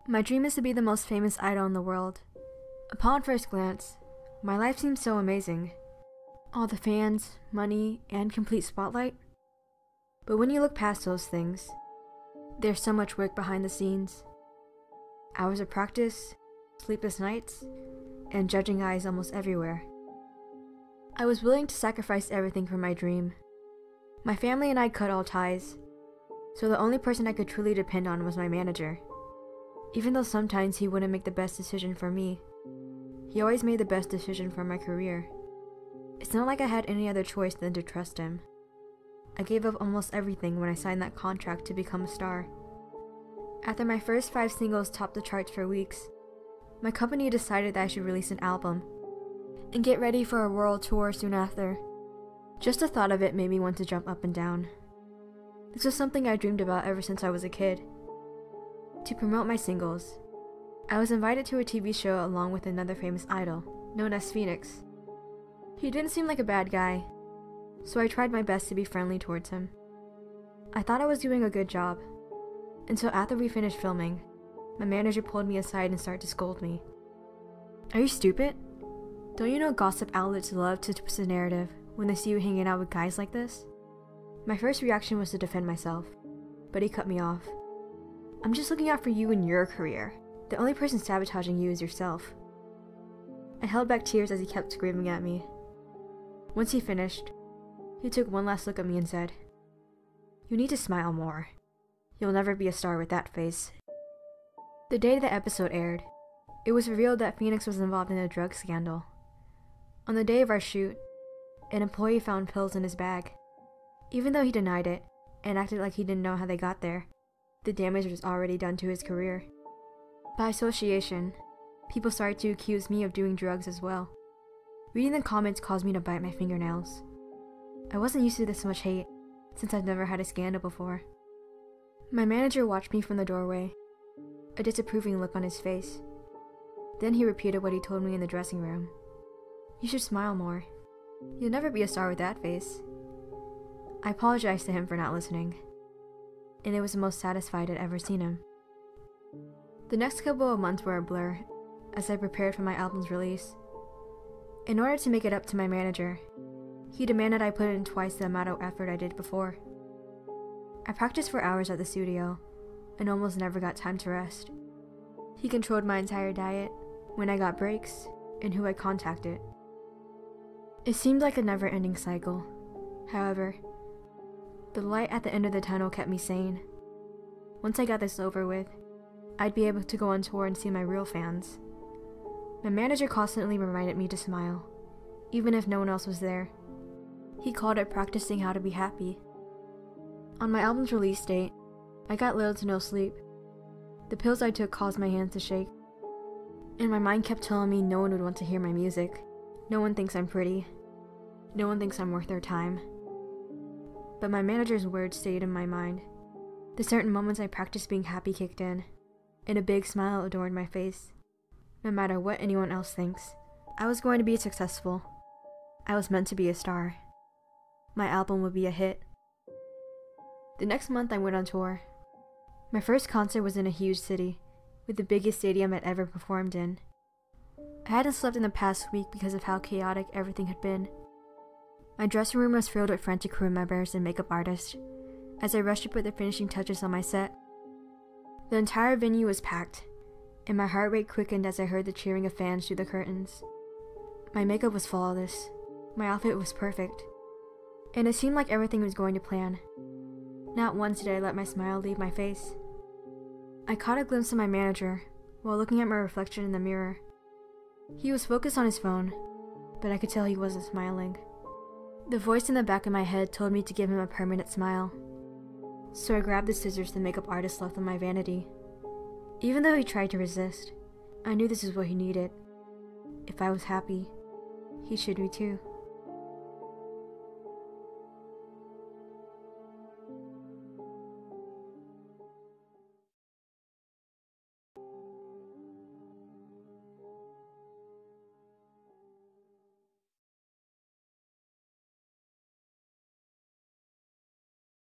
My dream is to be the most famous idol in the world. Upon first glance, my life seems so amazing. All the fans, money, and complete spotlight. But when you look past those things, there's so much work behind the scenes. Hours of practice, sleepless nights, and judging eyes almost everywhere. I was willing to sacrifice everything for my dream. My family and I cut all ties, so the only person I could truly depend on was my manager. Even though sometimes he wouldn't make the best decision for me, he always made the best decision for my career. It's not like I had any other choice than to trust him. I gave up almost everything when I signed that contract to become a star. After my first 5 singles topped the charts for weeks, my company decided that I should release an album and get ready for a world tour soon after. Just the thought of it made me want to jump up and down. This was something I dreamed about ever since I was a kid. To promote my singles, I was invited to a TV show along with another famous idol, known as Phoenix. He didn't seem like a bad guy, so I tried my best to be friendly towards him. I thought I was doing a good job, until after we finished filming, my manager pulled me aside and started to scold me. "Are you stupid? Don't you know gossip outlets love to twist the narrative when they see you hanging out with guys like this?" My first reaction was to defend myself, but he cut me off. "I'm just looking out for you and your career. The only person sabotaging you is yourself." I held back tears as he kept screaming at me. Once he finished, he took one last look at me and said, "You need to smile more. You'll never be a star with that face." The day the episode aired, it was revealed that Phoenix was involved in a drug scandal. On the day of our shoot, an employee found pills in his bag. Even though he denied it and acted like he didn't know how they got there, the damage was already done to his career. By association, people started to accuse me of doing drugs as well. Reading the comments caused me to bite my fingernails. I wasn't used to this much hate, since I've never had a scandal before. My manager watched me from the doorway, a disapproving look on his face. Then he repeated what he told me in the dressing room. "You should smile more. You'll never be a star with that face." I apologized to him for not listening, and it was the most satisfied I'd ever seen him. The next couple of months were a blur as I prepared for my album's release. In order to make it up to my manager, he demanded I put in twice the amount of effort I did before. I practiced for hours at the studio and almost never got time to rest. He controlled my entire diet, when I got breaks, and who I contacted. It seemed like a never-ending cycle. However, the light at the end of the tunnel kept me sane. Once I got this over with, I'd be able to go on tour and see my real fans. My manager constantly reminded me to smile, even if no one else was there. He called it practicing how to be happy. On my album's release date, I got little to no sleep. The pills I took caused my hands to shake, and my mind kept telling me no one would want to hear my music. No one thinks I'm pretty. No one thinks I'm worth their time. But my manager's words stayed in my mind. The certain moments I practiced being happy kicked in, and a big smile adorned my face. No matter what anyone else thinks, I was going to be successful. I was meant to be a star. My album would be a hit. The next month I went on tour. My first concert was in a huge city, with the biggest stadium I'd ever performed in. I hadn't slept in the past week because of how chaotic everything had been. My dressing room was filled with frantic crew members and makeup artists, as I rushed to put the finishing touches on my set. The entire venue was packed, and my heart rate quickened as I heard the cheering of fans through the curtains. My makeup was flawless, my outfit was perfect, and it seemed like everything was going to plan. Not once did I let my smile leave my face. I caught a glimpse of my manager while looking at my reflection in the mirror. He was focused on his phone, but I could tell he wasn't smiling. The voice in the back of my head told me to give him a permanent smile, so I grabbed the scissors the makeup artist left on my vanity. Even though he tried to resist, I knew this is what he needed. If I was happy, he should be too.